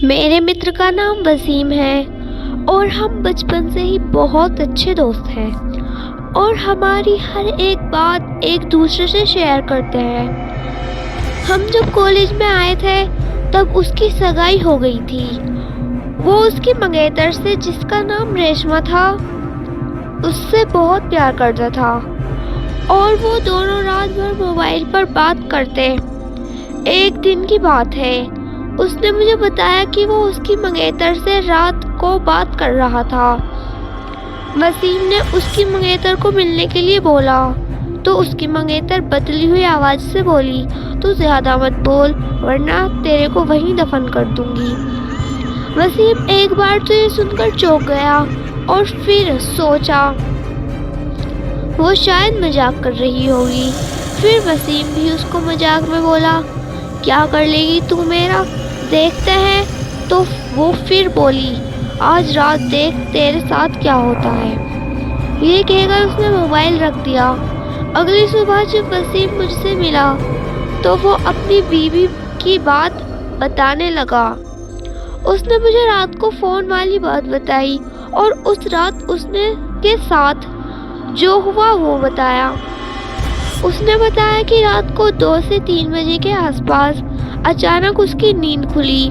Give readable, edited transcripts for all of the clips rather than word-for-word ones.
میرے متر کا نام وسیم ہے اور ہم بچپن سے ہی بہت اچھے دوست ہیں اور ہماری ہر ایک بات ایک دوسرے سے شیئر کرتے ہیں۔ ہم جب کالج میں آئے تھے تب اس کی سگائی ہو گئی تھی۔ وہ اس کی منگیتر سے جس کا نام ریشما تھا اس سے بہت پیار کرتا تھا اور وہ دونوں رات بھر موبائل پر بات کرتے۔ ایک دن کی بات ہے، اس نے مجھے بتایا کہ وہ اس کی منگیتر سے رات کو بات کر رہا تھا۔ وسیم نے اس کی منگیتر کو ملنے کے لیے بولا تو اس کی منگیتر بدلی ہوئی آواز سے بولی، تو زیادہ مت بول ورنہ تیرے کو وہیں دفن کر دوں گی۔ وسیم ایک بار تو یہ سن کر چونک گیا اور پھر سوچا وہ شاید مذاق کر رہی ہوگی۔ پھر وسیم بھی اس کو مذاق میں بولا، کیا کر لے گی تو میرا، دیکھتے ہیں۔ تو وہ پھر بولی، آج رات دیکھ تیرے ساتھ کیا ہوتا ہے۔ یہ کہہ کر اس نے موبائل رکھ دیا۔ اگلی صبح جب وسیم مجھ سے ملا تو وہ اپنی بیوی کی بات بتانے لگا۔ اس نے مجھے رات کو فون والی بات بتائی اور اس رات اس نے کے ساتھ جو ہوا وہ بتایا۔ اس نے بتایا کہ رات کو 2 سے 3 بجے کے آس پاس اچانک اس کی نیند کھلی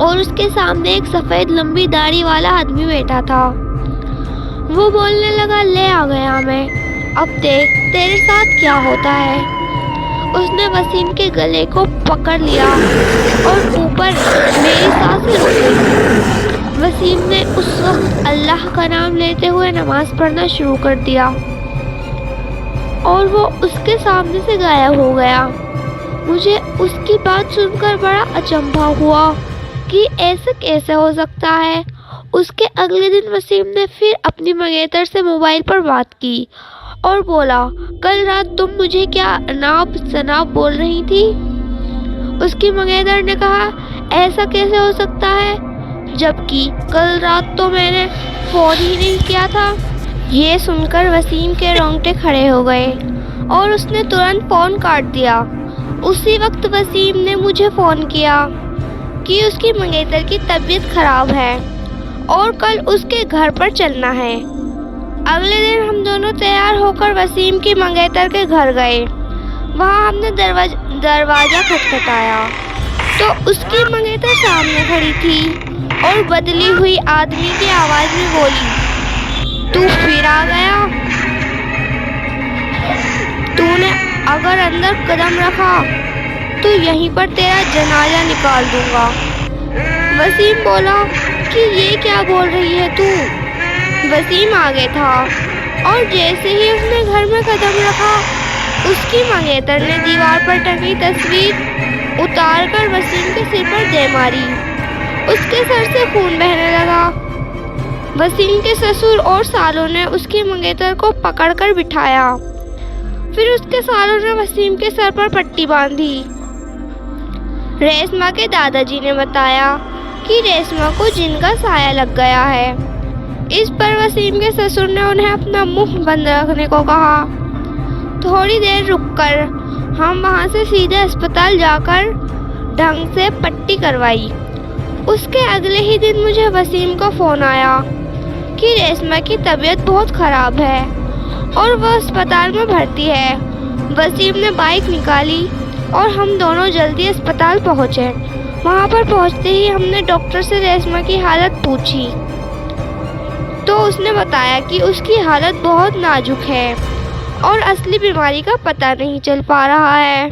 اور اس کے سامنے ایک سفید لمبی داڑھی والا آدمی بیٹھا تھا۔ وہ بولنے لگا، لے آ گیا میں، اب دیکھ تیرے ساتھ کیا ہوتا ہے۔ اس نے وسیم کے گلے کو پکڑ لیا اور اوپر میری سانسیں رک گئی۔ وسیم نے اس وقت اللہ کا نام لیتے ہوئے نماز پڑھنا شروع کر دیا اور وہ اس کے سامنے سے غائب ہو گیا۔ مجھے اس کی بات سن کر بڑا اچنبھا ہوا کہ ایسا کیسے ہو سکتا ہے۔ اس کے اگلے دن وسیم نے پھر اپنی منگیتر سے موبائل پر بات کی اور بولا، کل رات تم مجھے کیا اناب شناب بول رہی تھی۔ اس کی منگیتر نے کہا، ایسا کیسے ہو سکتا ہے جبکہ کل رات تو میں نے فون ہی نہیں کیا تھا۔ یہ سن کر وسیم کے رونگٹے کھڑے ہو گئے اور اس نے ترنت فون کاٹ دیا۔ اسی وقت وسیم نے مجھے فون کیا کہ اس کی منگیتر کی طبیعت خراب ہے اور کل اس کے گھر پر چلنا ہے۔ اگلے دن ہم دونوں تیار ہو کر وسیم کی منگیتر کے گھر گئے۔ وہاں ہم نے دروازہ کھٹکھٹایا تو اس کی منگیتر سامنے کھڑی تھی اور بدلی ہوئی آدمی کی آواز میں بولی، تو پھر آ گیا، تو نے اگر اندر قدم رکھا تو یہیں پر تیرا جنازہ نکال دوں گا۔ وسیم بولا کہ یہ کیا بول رہی ہے تو۔ وسیم آگے تھا اور جیسے ہی اس نے گھر میں قدم رکھا اس کی منگیتر نے دیوار پر ٹنگی تصویر اتار کر وسیم کے سر پر دے ماری۔ اس کے سر سے خون بہنے لگا۔ وسیم کے سسر اور سالوں نے اس کی منگیتر کو پکڑ کر بٹھایا۔ پھر اس کے سالوں نے وسیم کے سر پر پٹی باندھی۔ ریشما کے دادا جی نے بتایا کہ ریشما کو جن کا سایہ لگ گیا ہے۔ اس پر وسیم کے سسر نے انہیں اپنا منہ بند رکھنے کو کہا۔ تھوڑی دیر رک کر ہم وہاں سے سیدھے اسپتال جا کر ڈھنگ سے پٹی کروائی۔ اس کے اگلے ہی دن مجھے وسیم کا فون آیا کہ ریشما کی طبیعت بہت خراب ہے اور وہ اسپتال میں بھرتی ہے۔ وسیم نے بائک نکالی اور ہم دونوں جلدی اسپتال پہنچے۔ وہاں پر پہنچتے ہی ہم نے ڈاکٹر سے ریشما کی حالت پوچھی تو اس نے بتایا کہ اس کی حالت بہت نازک ہے اور اصلی بیماری کا پتہ نہیں چل پا رہا ہے،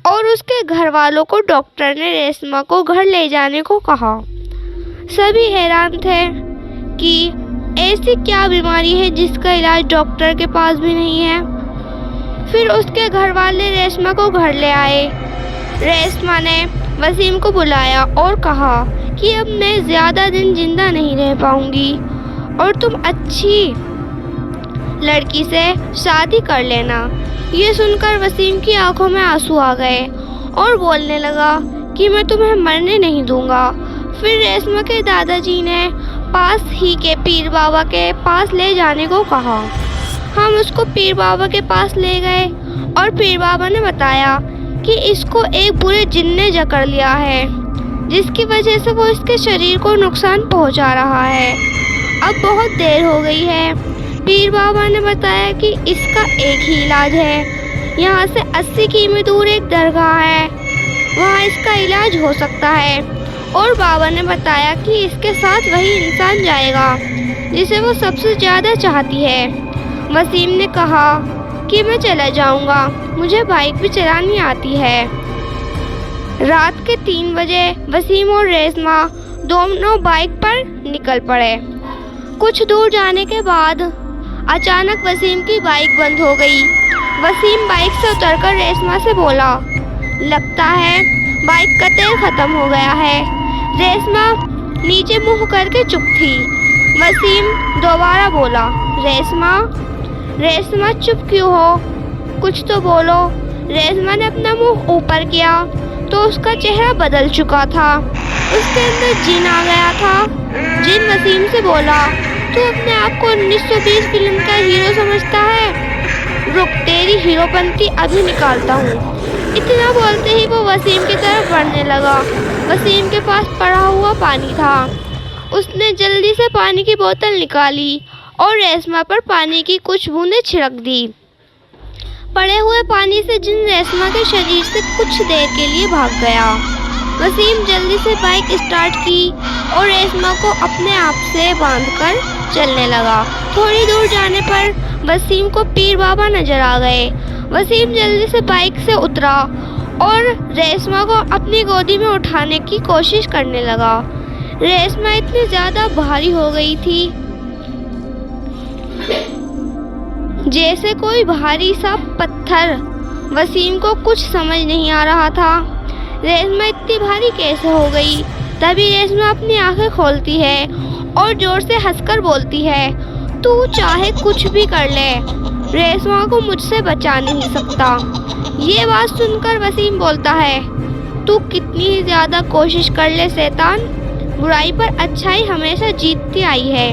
اور اس کے گھر والوں کو ڈاکٹر نے ریشما کو گھر لے جانے کو کہا۔ سبھی حیران تھے کہ ایسی کیا بیماری ہے جس کا علاج ڈاکٹر کے پاس بھی نہیں ہے۔ پھر اس کے گھر والے ریشما کو گھر لے آئے۔ ریشما نے وسیم کو بلایا اور کہا کہ اب میں زیادہ دن زندہ نہیں رہ پاؤں گی اور تم اچھی لڑکی سے شادی کر لینا۔ یہ سن کر وسیم کی آنکھوں میں آنسو آ گئے اور بولنے لگا کہ میں تمہیں مرنے نہیں دوں گا۔ پھر ریشما کے دادا جی نے پاس ہی کے پیر بابا کے پاس لے جانے کو کہا۔ ہم اس کو پیر بابا کے پاس لے گئے اور پیر بابا نے بتایا کہ اس کو ایک برے جن نے جکڑ لیا ہے جس کی وجہ سے وہ اس کے شریر کو نقصان پہنچا رہا ہے۔ اب بہت دیر ہو گئی ہے۔ پیر بابا نے بتایا کہ اس کا ایک ہی علاج ہے، یہاں سے 80 کیمی دور ایک درگاہ ہے، وہاں اس کا علاج ہو سکتا ہے۔ اور بابا نے بتایا کہ اس کے ساتھ وہی انسان جائے گا جسے وہ سب سے زیادہ چاہتی ہے۔ وسیم نے کہا کہ میں چلا جاؤں گا، مجھے بائک بھی چلانی آتی ہے۔ رات کے 3 بجے وسیم اور ریشما دونوں بائک پر نکل پڑے۔ کچھ دور جانے کے بعد اچانک وسیم کی بائک بند ہو گئی۔ وسیم بائک سے اتر کر ریشما سے بولا، لگتا ہے بائک کا تیل ختم ہو گیا ہے۔ ریشما نیچے منہ کر کے چپ تھی۔ وسیم دوبارہ بولا، ریشما چپ کیوں ہو؟ کچھ تو بولو۔ ریشما نے اپنا منہ اوپر کیا تو اس کا چہرہ بدل چکا تھا، اس کے اندر جن آ گیا تھا۔ جن وسیم سے بولا، تو اپنے آپ کو 1920 فلم کا ہیرو سمجھتا ہے؟ رک، تیری ہیرو پنتی ابھی نکالتا ہوں۔ اتنا بولتے ہی وہ وسیم کی طرف بڑھنے لگا۔ وسیم کے پاس پڑا ہوا پانی تھا، اس نے جلدی سے پانی کی بوتل نکالی اور ریشما پر پانی کی کچھ بوندیں چھڑک دی۔ پڑے ہوئے پانی سے جن ریشما کے شریر سے کچھ دیر کے لیے بھاگ گیا۔ وسیم جلدی سے بائک اسٹارٹ کی اور ریشما کو اپنے آپ سے باندھ کر چلنے لگا۔ تھوڑی دور جانے پر وسیم کو پیر بابا نظر آ گئے۔ وسیم جلدی سے بائک سے اترا اور ریشما کو اپنی گودی میں اٹھانے کی کوشش کرنے لگا۔ ریشما اتنی زیادہ بھاری ہو گئی تھی جیسے کوئی بھاری سا پتھر۔ وسیم کو کچھ سمجھ نہیں آ رہا تھا، ریشما اتنی بھاری کیسے ہو گئی؟ تبھی ریشما اپنی آنکھیں کھولتی ہے اور زور سے ہنس کر بولتی ہے، تو چاہے کچھ بھی کر لے، ریشما کو مجھ سے بچا نہیں سکتا۔ یہ بات سن کر وسیم بولتا ہے، تو کتنی زیادہ کوشش کر لے شیطان، برائی پر اچھائی ہمیشہ جیتتی آئی ہے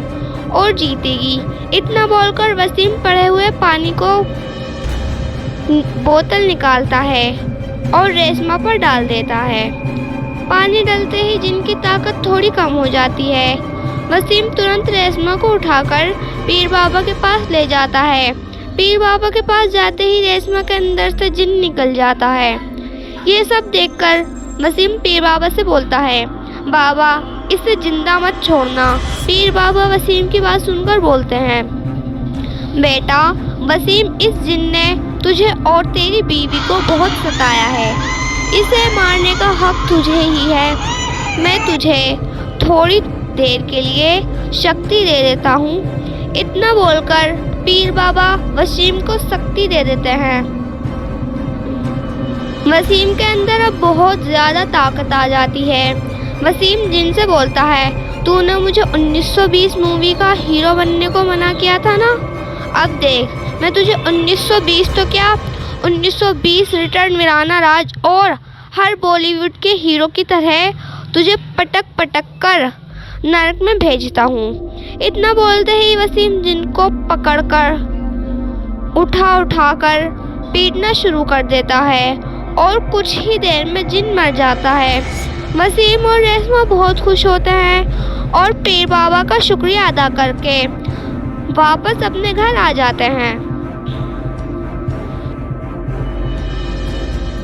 اور جیتے گی۔ اتنا بول کر وسیم پڑے ہوئے پانی کو بوتل نکالتا ہے اور ریشما پر ڈال دیتا ہے۔ پانی ڈلتے ہی جن کی طاقت تھوڑی کم ہو جاتی ہے۔ وسیم ترنت ریشما کو اٹھا کر پیر بابا کے پاس لے جاتا ہے۔ پیر بابا کے پاس جاتے ہی ریشما کے اندر سے جن نکل جاتا ہے۔ یہ سب دیکھ کر وسیم پیر بابا سے بولتا ہے، بابا اسے زندہ مت چھوڑنا۔ پیر بابا وسیم کی بات سن کر بولتے ہیں، بیٹا وسیم، اس جن نے تجھے اور تیری بیوی کو بہت ستایا ہے، اسے مارنے کا حق تجھے ہی ہے۔ میں تجھے تھوڑی دیر کے لیے شکتی دے دیتا ہوں۔ اتنا بول کر پیر بابا وسیم کو شکتی دے دیتے ہیں۔ وسیم کے اندر اب بہت زیادہ طاقت آ جاتی ہے۔ وسیم جن سے بولتا ہے، تو نے مجھے 1920 مووی کا ہیرو بننے کو منع کیا تھا نا، اب دیکھ میں تجھے 1920 تو کیا 1920 ریٹرن ویرانہ راج اور ہر بالی ووڈ کے ہیرو کی طرح تجھے پٹک پٹک کر نرک میں بھیجتا ہوں۔ اتنا بولتے ہی وسیم جن کو پکڑ کر اٹھا کر پیٹنا شروع کر دیتا ہے اور کچھ ہی دیر میں جن مر جاتا ہے۔ وسیم اور ریشما بہت خوش ہوتے ہیں اور پیر بابا کا شکریہ ادا کر کے واپس اپنے گھر آ جاتے ہیں۔